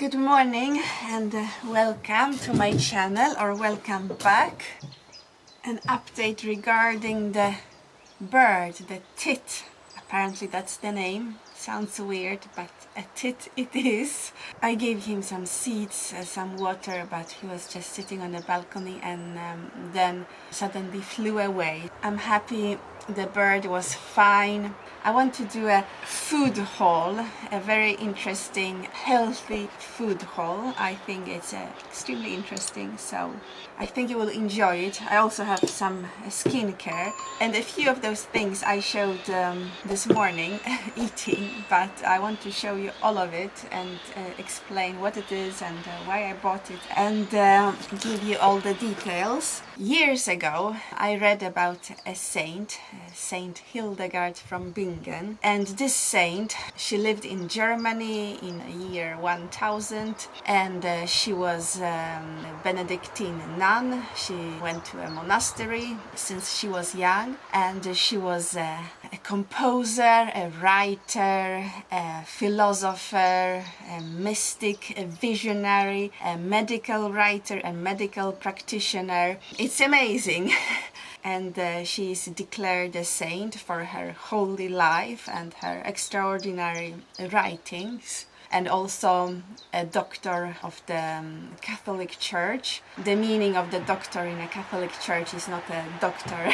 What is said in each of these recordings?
Good morning and welcome to my channel, or welcome back. An update regarding the bird, the tit. Apparently that's the name. Sounds weird, but a tit it is. I gave him some seeds, some water, but he was just sitting on the balcony and then suddenly flew away. I'm happy the bird was fine. I want to do a food haul, a very interesting, healthy food haul. I think it's extremely interesting, so I think you will enjoy it. I also have some skincare and a few of those things I showed this morning eating, but I want to show you all of it and explain what it is and why I bought it and give you all the details. Years ago I read about a saint, Saint Hildegarda from Bingen, and this saint, she lived in Germany in the year 1000 and she was a Benedictine nun. She went to a monastery since she was young, and she was a composer, a writer, a philosopher, a mystic, a visionary, a medical writer, a medical practitioner. It's amazing. And she is declared a saint for her holy life and her extraordinary writings, and also a doctor of the Catholic Church. The meaning of the doctor in a Catholic Church is not a doctor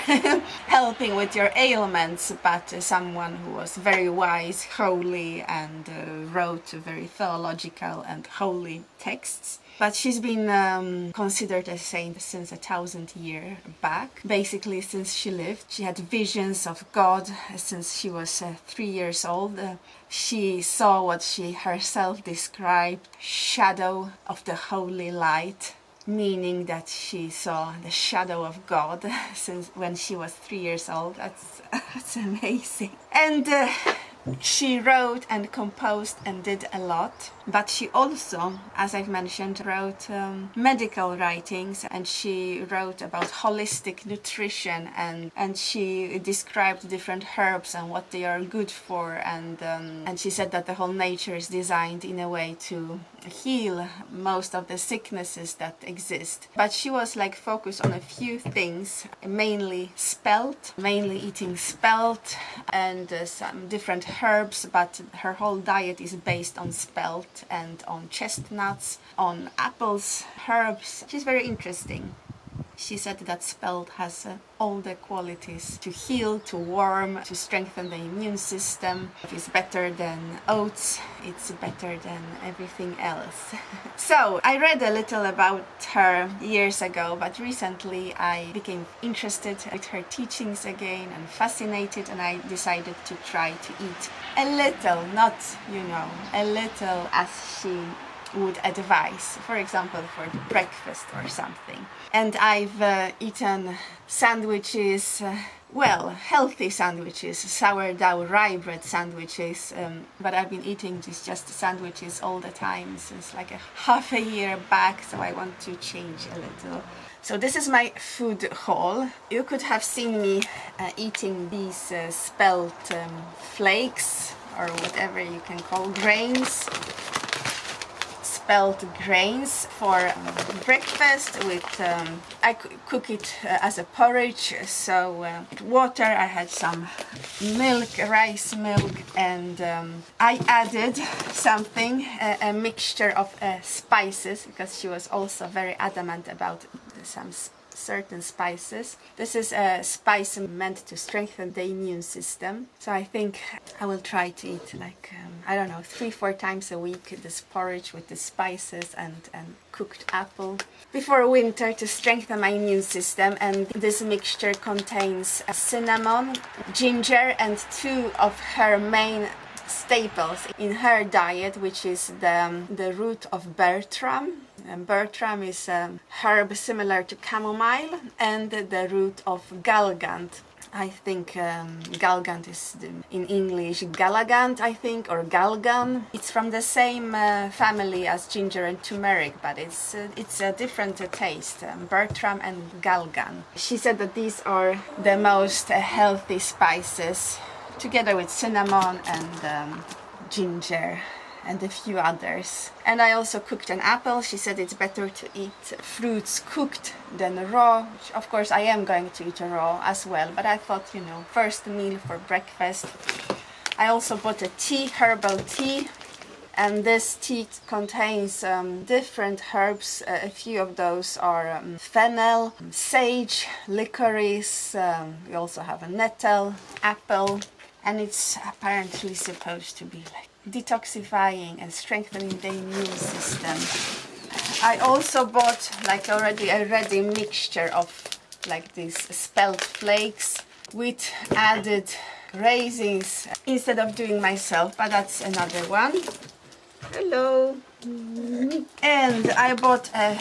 helping with your ailments, but someone who was very wise, holy, and wrote very theological and holy texts. But she's been considered a saint since 1,000 years back. Basically, since she lived, she had visions of God since she was 3 years old. She saw what she herself described, shadow of the holy light, meaning that she saw the shadow of God since when she was 3 years old. That's amazing. And she wrote and composed and did a lot, but she also, as I've mentioned, wrote medical writings, and she wrote about holistic nutrition, and she described different herbs and what they are good for, and she said that the whole nature is designed in a way to heal most of the sicknesses that exist. But she was like focused on a few things, mainly spelt, mainly eating spelt and some different herbs, but her whole diet is based on spelt and on chestnuts, on apples, herbs. She's very interesting. She said that spelt has all the qualities to heal, to warm, to strengthen the immune system. It's better than oats, it's better than everything else. So I read a little about her years ago, but recently I became interested with her teachings again and fascinated, and I decided to try to eat a little, not, a little as she would advise, for example for breakfast or something. And I've eaten sandwiches, well, healthy sandwiches, sourdough rye bread sandwiches, but I've been eating just sandwiches all the time since like half a year back, so I want to change a little. So this is my food haul. You could have seen me eating these spelt flakes, or whatever you can call grains. Spelt grains for breakfast with I cook it as a porridge, so water, I had some milk, rice milk, and I added something, a mixture of spices, because she was also very adamant about some certain spices. This is a spice meant to strengthen the immune system, so I think I will try to eat like I don't know, 3-4 times a week this porridge with the spices and cooked apple before winter to strengthen my immune system. And this mixture contains cinnamon, ginger, and 2 of her main staples in her diet, which is the root of bertram. Bertram is a herb similar to chamomile, and the root of galgant. I think galgant is in English galagant, I think, or galgan. It's from the same family as ginger and turmeric, but it's a different taste, bertram and galgan. She said that these are the most healthy spices, together with cinnamon and ginger and a few others. And I also cooked an apple. She said it's better to eat fruits cooked than raw, which of course I am going to eat raw as well, but I thought, you know, first meal for breakfast. I also bought a tea, herbal tea, and this tea contains different herbs. A few of those are fennel, sage, licorice, we also have a nettle, apple, and it's apparently supposed to be like detoxifying and strengthening the immune system. I also bought like already a ready mixture of like these spelt flakes with added raisins instead of doing myself, but that's another one. Hello. And I bought a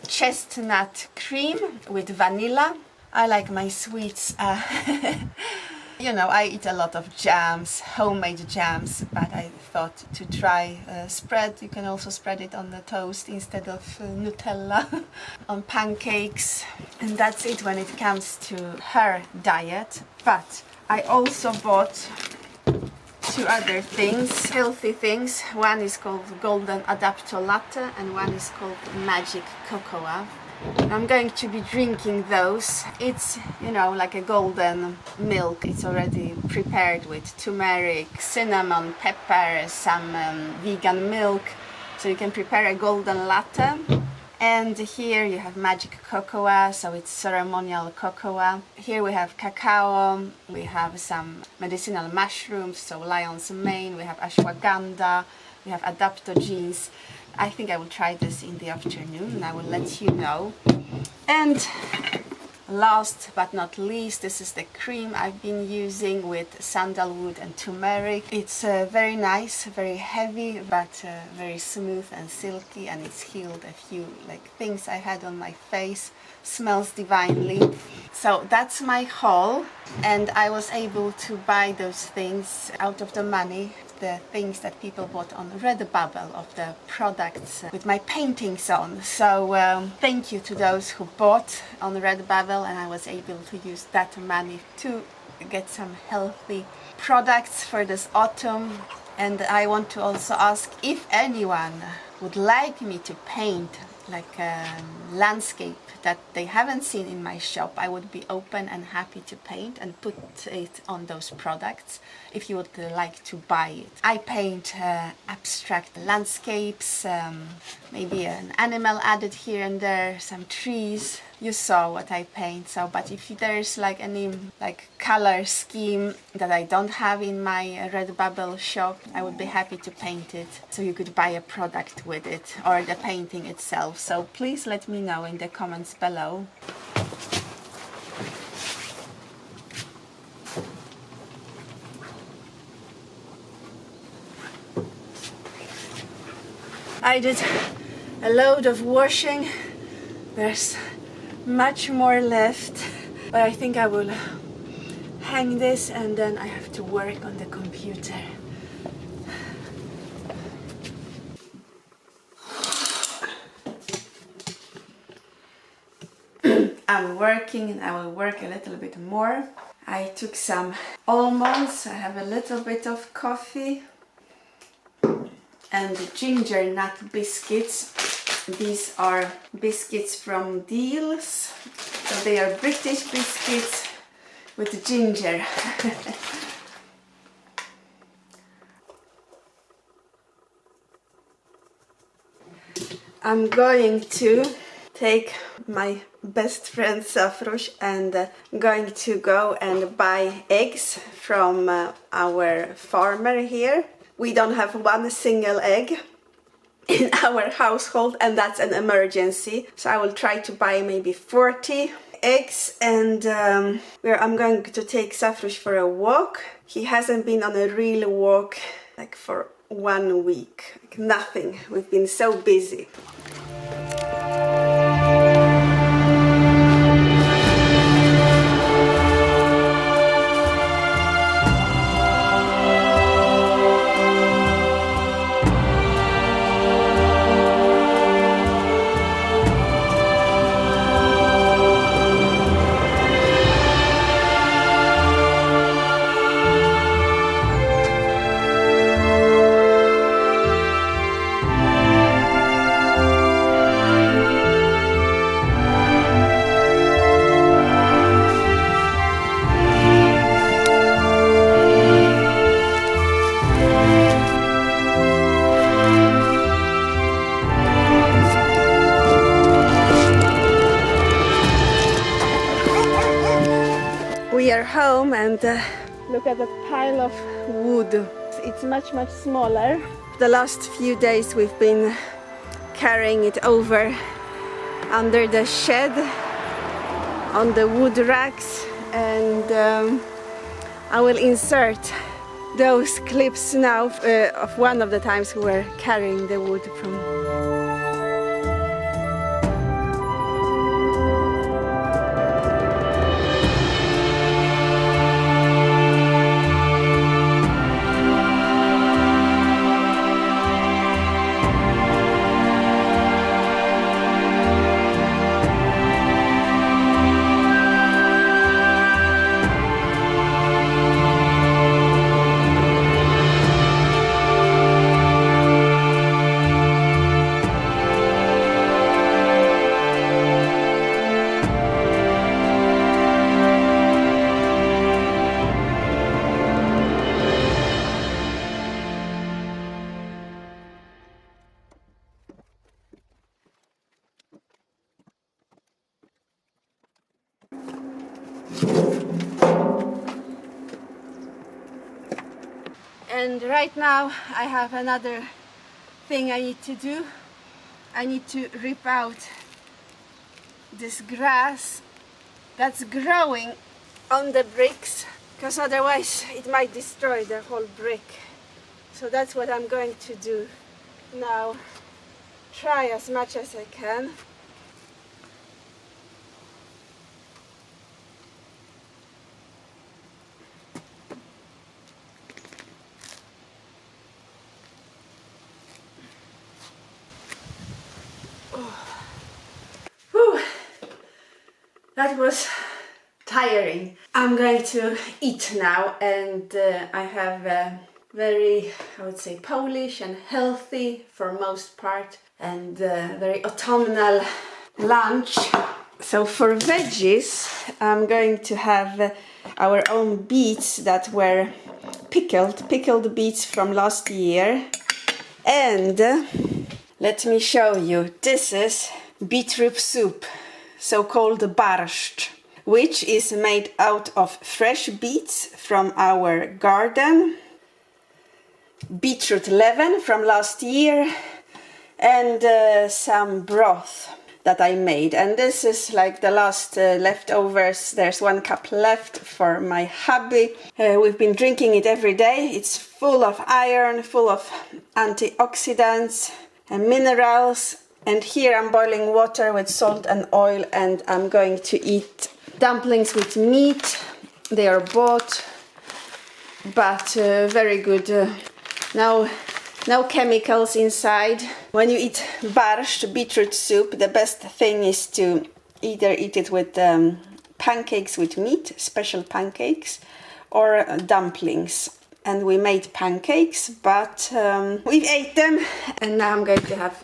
chestnut cream with vanilla. I like my sweets. You know, I eat a lot of jams, homemade jams, but I thought to try spread. You can also spread it on the toast instead of Nutella on pancakes. And that's it when it comes to her diet. But I also bought two other things, healthy things. One is called Golden Adapto Latte and one is called Magic Cocoa. I'm going to be drinking those. It's, you know, like a golden milk. It's already prepared with turmeric, cinnamon, pepper, some vegan milk. So you can prepare a golden latte. And here you have magic cocoa, so it's ceremonial cocoa. Here we have cacao, we have some medicinal mushrooms, so lion's mane, we have ashwagandha, we have adaptogens. I think I will try this in the afternoon and I will let you know. And last but not least, this is the cream I've been using with sandalwood and turmeric. It's very nice, very heavy, but very smooth and silky, and it's healed a few like things I had on my face. Smells divinely. So that's my haul, and I was able to buy those things out of the money, the things that people bought on Redbubble of the products with my paintings on. So thank you to those who bought on Redbubble, and I was able to use that money to get some healthy products for this autumn. And I want to also ask if anyone would like me to paint like a landscape that they haven't seen in my shop. I would be open and happy to paint and put it on those products if you would like to buy it. I paint abstract landscapes, maybe an animal added here and there, some trees. You saw what I paint. So, but if there's like any like color scheme that I don't have in my Redbubble shop, I would be happy to paint it so you could buy a product with it or the painting itself. So please let me know in the comments below. I did a load of washing. There's much more left, but I think I will hang this and then I have to work on the computer. I'm working and I will work a little bit more. I took some almonds, I have a little bit of coffee and ginger nut biscuits. These are biscuits from Deals, so they are British biscuits with ginger. I'm going to take my best friend Safrush and going to go and buy eggs from our farmer here. We don't have one single egg in our household, and that's an emergency, so I will try to buy maybe 40 eggs. And I'm going to take Safrush for a walk. He hasn't been on a real walk like for 1 week, like nothing. We've been so busy. home and look at that pile of wood. It's much smaller. The last few days we've been carrying it over under the shed on the wood racks, and I will insert those clips now of one of the times we were carrying the wood from. And right now I have another thing I need to do. I need to rip out this grass that's growing on the bricks, because otherwise it might destroy the whole brick. So that's what I'm going to do now. Try as much as I can. That was tiring. I'm going to eat now, and I have a very, I would say, Polish and healthy for most part, and very autumnal lunch. So for veggies, I'm going to have our own beets that were pickled beets from last year. And let me show you, this is beetroot soup, so-called barszt, which is made out of fresh beets from our garden, beetroot leaven from last year, and some broth that I made. And this is like the last leftovers. There's 1 cup left for my hubby. We've been drinking it every day. It's full of iron, full of antioxidants and minerals. And here I'm boiling water with salt and oil, and I'm going to eat dumplings with meat. They are bought, but very good. No chemicals inside. When you eat barszt, beetroot soup, the best thing is to either eat it with pancakes with meat, special pancakes, or dumplings. And we made pancakes, but we ate them, and now I'm going to have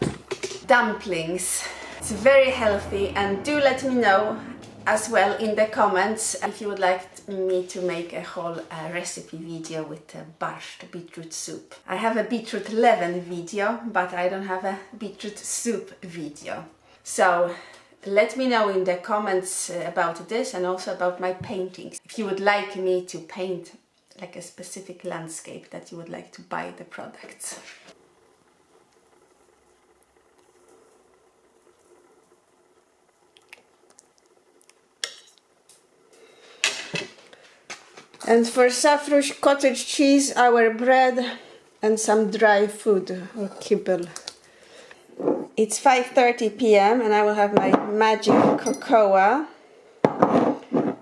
dumplings. It's very healthy, and do let me know as well in the comments if you would like me to make a whole recipe video with barszt beetroot soup. I have a beetroot leaven video, but I don't have a beetroot soup video. So let me know in the comments about this, and also about my paintings. If you would like me to paint like a specific landscape that you would like to buy the products. And for Safrush, cottage cheese, our bread, and some dry food or kibble. It's 5:30 p.m. and I will have my magic cocoa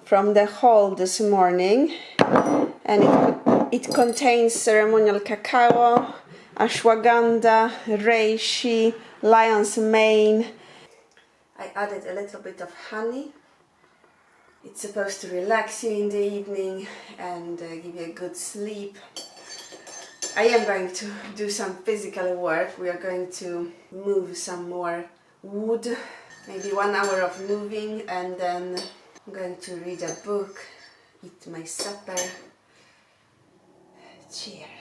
from the haul this morning. And it contains ceremonial cacao, ashwagandha, reishi, lion's mane. I added a little bit of honey. It's supposed to relax you in the evening and give you a good sleep. I am going to do some physical work. We are going to move some more wood, maybe 1 hour of moving, and then I'm going to read a book, eat my supper. Cheers.